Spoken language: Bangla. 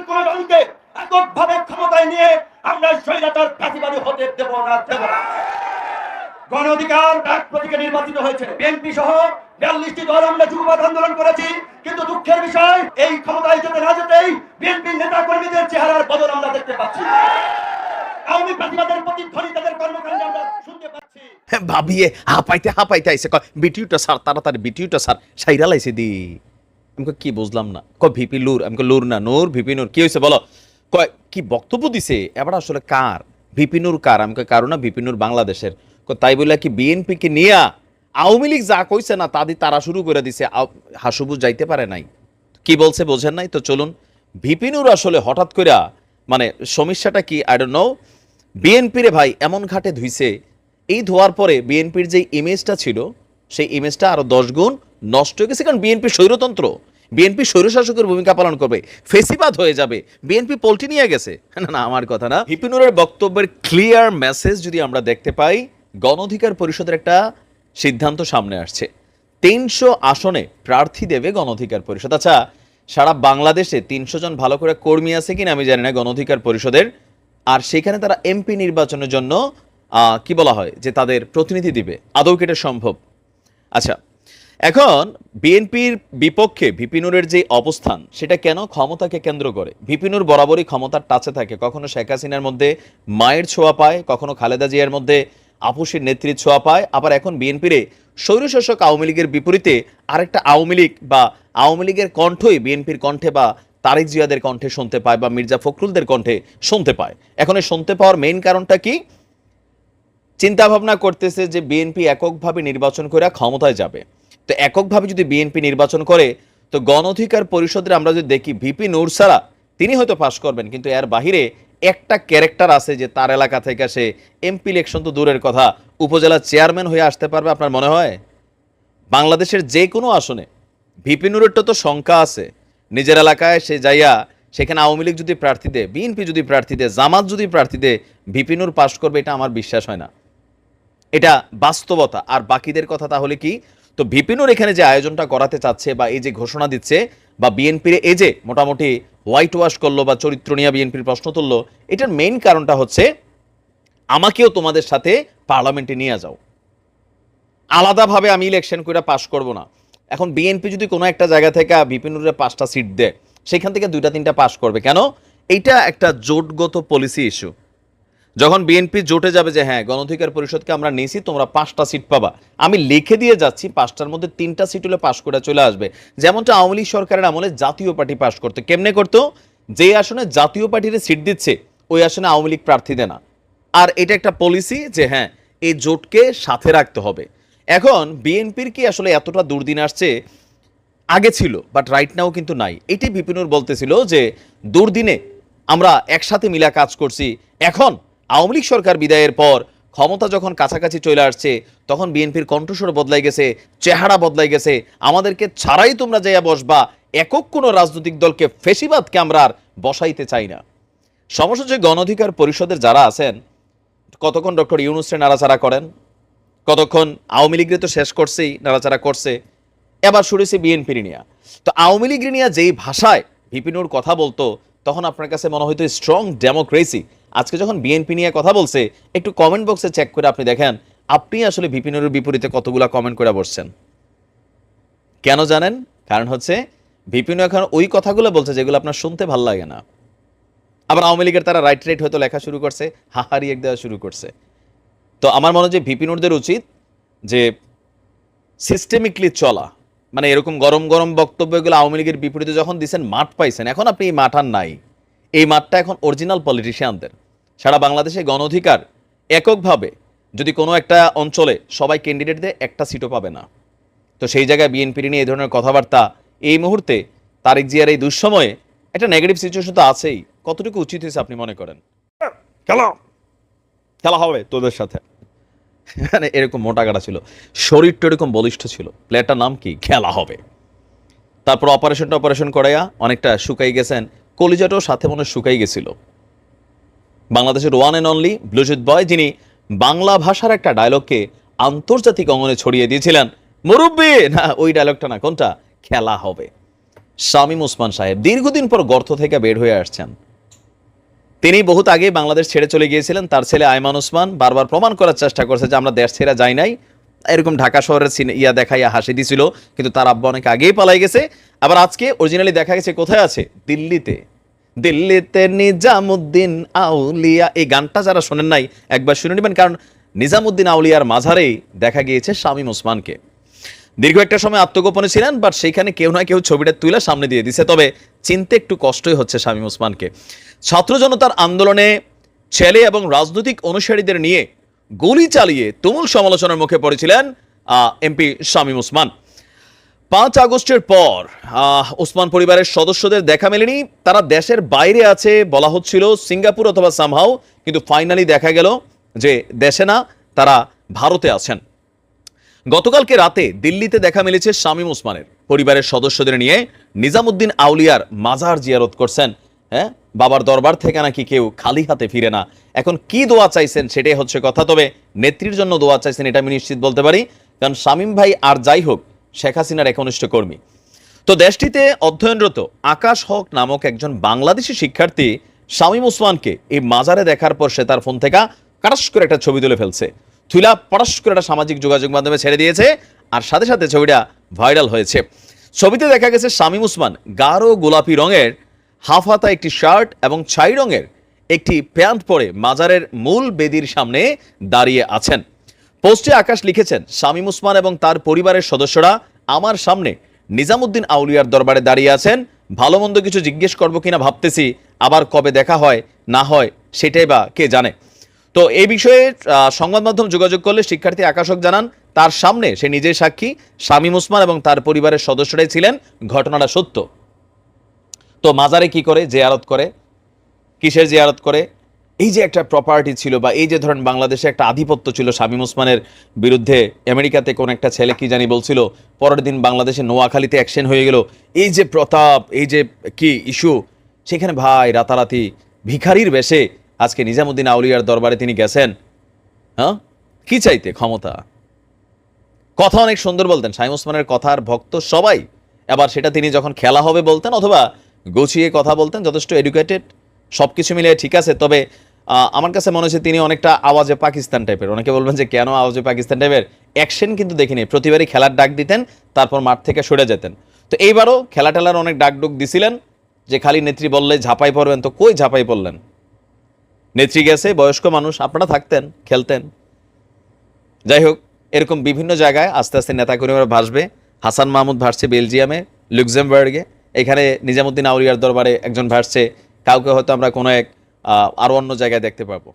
কোন দলকে এককভাবে ক্ষমতায় নিয়ে আমরা স্বৈরাচার ফ্যাসিবাদী হতে দেব না। গণ অধিকার ডাক প্রতীকে নির্বাচিত হয়েছে বিএনপি সহ 42টি দল। আমরা যুগপৎ আন্দোলন করেছি, কিন্তু দুঃখের বিষয় এই ক্ষমতায় যেতে না যেতেই বিএনপি নেতা কর্মীদের চেহারার বদল আমরা দেখতে পাচ্ছি। আওয়ামী প্রতিবাদের প্রতিধ্বনি তাদের কর্মকাণ্ডে আমরা শুনতে পাচ্ছি। ভাবিয়ে হাঁপাইতে আইসে কয় বিটিউটা স্যার, তাড়াতাড়ি বিটিউটা স্যার সাইরা লাইছে দি। আমি কি বুঝলাম না। কয় ভিপি লুর। আমি লুর না নূর, ভিপি নূর। কি হয়েছে বলো? কয় কি বক্তব্য দিছে এবার আসলে কার? ভিপি নূর কার? আমি কয় কারো না, ভিপি নূর বাংলাদেশের। তাই বলে কি বিএনপি কে নিয়া আওয়ামী লীগ যা কইছে না তারা শুরু করে দিছে, হাসুবুজ যাইতে পারে নাই। কি বলছে বোঝেন নাই তো? চলুন ভিপি নূর আসলে হঠাৎ করে মানে সমস্যাটা কি আই ডোন্ট নো। বিএনপি রে ভাই এমন ঘাটে ধুইছে, এই ধোয়ার পরে বিএনপির যে ইমেজটা ছিল সেই ইমেজটা আরো 10 গুণ নষ্ট হয়ে গেছে। কারণ বিএনপি স্বৈরতন্ত্র, বিএনপি স্বৈরশাসকের ভূমিকা পালন করবে, ফেসিবাদ হয়ে যাবে, বিএনপি পল্টি নিয়ে গেছে। না না, আমার কথা না। ভিপি নূরের বক্তব্যের ক্লিয়ার মেসেজ যদি আমরা দেখতে পাই, গণ অধিকার পরিষদের একটা সিদ্ধান্ত সামনে আসছে। 300 আসনে প্রার্থী দেবে গণ অধিকার পরিষদ। আচ্ছা, সারা বাংলাদেশে 300 জন ভালো করে কর্মী আছে কিনা আমি জানি না গণ অধিকার পরিষদের। আর সেখানে তারা এমপি নির্বাচনের জন্য কি বলা হয় যে তাদের প্রতিনিধি দিবে। আদৌ কি এটা সম্ভব? আচ্ছা, এখন বিএনপির বিপক্ষে ভিপি নূরের যে অবস্থান সেটা কেন? ক্ষমতাকে কেন্দ্র করে। ভিপি নূর বরাবরই ক্ষমতার টাচে থাকে। কখনো শেখ হাসিনার মধ্যে মায়ের ছোঁয়া পায়, কখনো খালেদা জিয়ার মধ্যে আপুসির নেত্রীর ছোঁয়া পায়। আবার এখন বিএনপিরে স্বৈরশাসক আওয়ামী লীগের বিপরীতে আরেকটা আওয়ামী লীগ বা আওয়ামী লীগের কণ্ঠই বিএনপির কণ্ঠে বা তারেক জিয়াদের কণ্ঠে শুনতে পায় বা মির্জা ফখরুলদের কণ্ঠে শুনতে পায়। এখন এই শুনতে পাওয়ার মেইন কারণটা কি? চিন্তা ভাবনা করতেছে যে বিএনপি এককভাবে নির্বাচন করে ক্ষমতায় যাবে। তো এককভাবে যদি বিএনপি নির্বাচন করে, তো গণ অধিকার পরিষদের আমরা যদি দেখি ভিপি নূর ছাড়া তিনি হয়তো পাশ করবেন, কিন্তু এর বাহিরে একটা ক্যারেক্টার আছে যে তার এলাকা থেকে সে এমপি ইলেকশন তো দূরের কথা, উপজেলা চেয়ারম্যান হয়ে আসতে পারবে। আপনার মনে হয় বাংলাদেশের যে কোনো আসনে ভিপি নূরের তো সংখ্যা আছে, নিজের এলাকায় সে যাইয়া সেখানে আওয়ামী লীগ যদি প্রার্থী দেয়, বিএনপি যদি প্রার্থী দেয়, জামাত যদি প্রার্থী দেয়, ভিপি নূর পাশ করবে, এটা আমার বিশ্বাস হয় না। এটা বাস্তবতা। আর বাকিদের কথা তাহলে কি? তো ভিপি নূর এখানে যে আয়োজনটা করাতে চাচ্ছে বা এই যে ঘোষণা দিচ্ছে বা বিএনপির এই যে মোটামুটি হোয়াইট ওয়াশ করলো বা চরিত্র নিয়ে বিএনপির প্রশ্ন তুললো, এটার মেইন কারণটা হচ্ছে আমাকেও তোমাদের সাথে পার্লামেন্টে নিয়ে যাও, আলাদাভাবে আমি ইলেকশন করে পাশ করব না। এখন বিএনপি যদি কোনো একটা জায়গা থেকে ভিপি নূরের 5টা সিট দেয়, সেখান থেকে 2টা-3টা পাশ করবে কেন? এইটা একটা জোটগত পলিসি ইস্যু। যখন বিএনপি জোটে যাবে যে হ্যাঁ গণ অধিকার পরিষদকে আমরা নিয়েছি, তোমরা 5টা সিট পাবা, আমি লিখে দিয়ে যাচ্ছি 5টার মধ্যে 3টা সিট হলে পাশ করে চলে আসবে। যেমনটা আওয়ামী লীগ সরকারের আমলে জাতীয় পার্টি পাশ করতো। কেমনে করতো? যে আসনে জাতীয় পার্টির সিট দিচ্ছে ওই আসনে আওয়ামী লীগ প্রার্থী দেয় না। আর এটা একটা পলিসি যে হ্যাঁ এই জোটকে সাথে রাখতে হবে। এখন বিএনপির কি আসলে এতটা দুর্দিন আসছে? আগে ছিল, বাট রাইট নাও কিন্তু নাই। এটি ভিপি নূর বলতেছিল যে দুর্দিনে আমরা একসাথে মিলা কাজ করছি, এখন আওয়ামী লীগ সরকার বিদায়ের পর ক্ষমতা যখন কাছাকাছি চলে আসছে তখন বিএনপির কণ্ঠস্বর বদলাই গেছে, চেহারা বদলাই গেছে, আমাদেরকে ছাড়াই তোমরা যাইয়া বসবা, একক কোনো রাজনৈতিক দলকে ফেসিবাদকে আমরা আর বসাইতে চাই না। সমস্যা হচ্ছে গণ অধিকার পরিষদের যারা আছেন কতক্ষণ ডক্টর ইউনূসরে নাড়াচাড়া করেন, কতক্ষণ আওয়ামী লীগরে তো শেষ করছেই, নাড়াচাড়া করছে, এবার শুনেছি বিএনপির নিয়ে। তো আওয়ামী লীগের নিয়ে যেই ভাষায় ভিপি নূর কথা বলতো তখন আপনার কাছে মনে হয়তো স্ট্রং ডেমোক্রেসি। আজকে যখন বিএনপি নিয়ে কথা বলছে, একটু কমেন্ট বক্সে চেক করে আপনি দেখেন আপনি আসলে ভিপি নূরের বিপরীতে কতগুলা কমেন্ট করে বসছেন। কেন জানেন? কারণ হচ্ছে ভিপি নূর এখন ওই কথাগুলো বলছে যেগুলো আপনার শুনতে ভাল লাগে না। আবার আওয়ামী লীগের তারা রাইট হয়তো লেখা শুরু করছে, হাহারি এক দেওয়া শুরু করছে। তো আমার মনে হয় যে ভিপি নূরদের উচিত যে সিস্টেমিকলি চলা, মানে এরকম গরম গরম বক্তব্যগুলো আওয়ামী লীগের বিপরীতে যখন দিচ্ছেন, মাঠ পাইছেন, এখন আপনি এই মাঠ আর নাই। এই মাঠটা এখন অরিজিনাল পলিটিশিয়ানদের। সারা বাংলাদেশে গণ অধিকার এককভাবে যদি কোনো একটা অঞ্চলে সবাই ক্যান্ডিডেট দেয়, একটা সিটও পাবে না। তো সেই জায়গায় বিএনপি নিয়ে এই ধরনের কথাবার্তা এই মুহূর্তে তারেক জিয়ার এই দুঃসময়ে একটা নেগেটিভ সিচুয়েশন তো আছেই। কতটুকু উচিত হয়েছে আপনি মনে করেন? খেলা হবে তোদের সাথে, মানে এরকম মোটা গাড়া ছিল, শরীরটা এরকম বলিষ্ঠ ছিল, প্লেয়ারটার নাম কি? খেলা হবে। তারপর অপারেশন করাইয়া অনেকটা শুকাই গেছেন, কলিজাটাও সাথে মনে শুকাই গেছিল। বাংলাদেশের ওয়ান অ্যান্ড অনলি ব্লুটুথ বয়, যিনি বাংলা ভাষার একটা ডায়লগকে আন্তর্জাতিক অঙ্গনে ছড়িয়ে দিয়েছিলেন। মুরব্বি না, ওই ডায়লগটা না, কোনটা? খেলা হবে। শামীম ওসমান সাহেব দীর্ঘদিন পর গর্ত থেকে বের হয়ে আসছেন। তিনি বহুত আগে বাংলাদেশ ছেড়ে চলে গিয়েছিলেন। তার ছেলে আয়মান ওসমান বারবার প্রমাণ করার চেষ্টা করছে যে আমরা দেশ ছেড়ে যাই নাই, এরকম ঢাকা শহরের দেখাইয়া হাসি দিছিল, কিন্তু তার আব্বা অনেক আগেই পালাই গেছে। আবার আজকে অরিজিনালি দেখা গেছে কোথায় আছে, দিল্লিতে। দিল্লিতে নিজামুদ্দিন আউলিয়া, এই গানটা যারা শোনেন নাই একবার শুনে নেবেন, কারণ নিজামুদ্দিন আউলিয়ার মাঝারেই দেখা গিয়েছে শামীম ওসমানকে। দীর্ঘ একটা সময় আত্মগোপনে ছিলেন, বাট সেইখানে কেউ না কেউ ছবিটা তুলে সামনে দিয়ে দিছে। তবে চিনতে একটু কষ্টই হচ্ছে শামীম ওসমানকে। ছাত্র জনতার আন্দোলনে ছেলে এবং রাজনৈতিক অনুসারীদের নিয়ে গুলি চালিয়ে তুমুল সমালোচনার মুখে পড়েছিলেন এমপি শামীম ওসমান। 5 আগস্টের পর ওসমান পরিবারের সদস্যদের দেখা মেলেনি। তারা দেশের বাইরে আছে বলা হচ্ছিল, সিঙ্গাপুর অথবা সামহাও, কিন্তু ফাইনালি দেখা গেল যে দেশে না, তারা ভারতে আছেন। গতকালকে রাতে দিল্লিতে দেখা মিলেছে শামীম ওসমানের। পরিবারের সদস্যদের নিয়ে নিজামুদ্দিন আউলিয়ার মাজার জিয়ারত করছেন। হ্যাঁ, বাবার দরবার থেকে নাকি কেউ খালি হাতে ফিরে না। এখন কি দোয়া চাইছেন সেটাই হচ্ছে কথা। তবে নেত্রীর জন্য দোয়া চাইছেন এটা আমি নিশ্চিত বলতে পারি, কারণ শামীম ভাই আর যাই হোক শেখ হাসিনার একনিষ্ঠ কর্মী। তো দেশটিতে অধ্যয়নরত আকাশ হক নামক একজন বাংলাদেশি শিক্ষার্থী শামীম ওসমানকে এই মাজারে দেখার পর সে তার ফোন থেকে কাটাস করে একটা ছবি তুলে ফেলছে। থুইলা পটাস করে একটা সামাজিক যোগাযোগ মাধ্যমে ছেড়ে দিয়েছে, আর সাথে সাথে ছবিটা ভাইরাল হয়েছে। ছবিতে দেখা গেছে শামীম ওসমান গাঢ় গোলাপি রঙের হাফ হাতা একটি শার্ট এবং ছাই রঙের একটি প্যান্ট পরে মাজারের মূল বেদির সামনে দাঁড়িয়ে আছেন। পোস্টে আকাশ লিখেছেন, শামীম ওসমান এবং তার পরিবারের সদস্যরা আমার সামনে নিজামুদ্দিন আউলিয়ার দরবারে দাঁড়িয়ে আছেন। ভালো মন্দ কিছু জিজ্ঞেস করবো কিনা ভাবতেছি, আবার কবে দেখা হয় না হয় সেটাই বা কে জানে। তো এই বিষয়ে সংবাদ মাধ্যম যোগাযোগ করলে শিক্ষার্থী আকাশক জানান তার সামনে সে নিজেই সাক্ষী, শামীম ওসমান এবং তার পরিবারের সদস্যরাই ছিলেন, ঘটনাটা সত্য। তো মাজারে কি করে জিয়ারত করে, কিসের জিয়ারত করে? এই যে একটা প্রপার্টি ছিল, বা এই যে ধরেন বাংলাদেশে একটা আধিপত্য ছিল শামীম ওসমানের বিরুদ্ধে, আমেরিকাতে কোন একটা ছেলে কি জানি বলছিল, পরের দিন বাংলাদেশে নোয়াখালীতে অ্যাকশন হয়ে গেল, এই যে প্রতাপ, এই যে কি ইস্যু, সেখানে ভাই রাতারাতি ভিখারির বেশে আজকে নিজামুদ্দিন আউলিয়ার দরবারে তিনি গেছেন। হ্যাঁ, কি চাইতে? ক্ষমতা। কথা অনেক সুন্দর বলতেন শামীম ওসমানের, কথার ভক্ত সবাই। আবার সেটা তিনি যখন খেলা হবে বলতেন অথবা গুছিয়ে কথা বলতেন, যথেষ্ট এডুকেটেড, সবকিছু মিলিয়ে ঠিক আছে। তবে আমার কাছে মনে হচ্ছে তিনি অনেকটা আওয়াজে পাকিস্তান টাইপের। অনেকে বলবেন যে কেন আওয়াজে পাকিস্তান টাইপের, অ্যাকশন কিন্তু দেখিনি। প্রতিবারই খেলার ডাক দিতেন, তারপর মাঠ থেকে সরে যেতেন। তো এইবারও খেলা টেলার অনেক ডাক দিছিলেন যে খালি নেত্রী বললে ঝাঁপাই পড়বেন, তো কই ঝাঁপাই পড়লেন? নেত্রী গেছে, বয়স্ক মানুষ, আপনারা থাকতেন, খেলতেন। যাই হোক, এরকম বিভিন্ন জায়গায় আস্তে আস্তে নেতাকর্মীরা ভাসবে। হাসান মাহমুদ ভাসছে বেলজিয়ামে, লুক্সেমবার্গে, এখানে নিজামুদ্দিন আউলিয়ার দরবারে একজন ভাসছে, কাউকে হয়তো আমরা কোনো এক আরো অন্য জায়গায় দেখতে পাবো।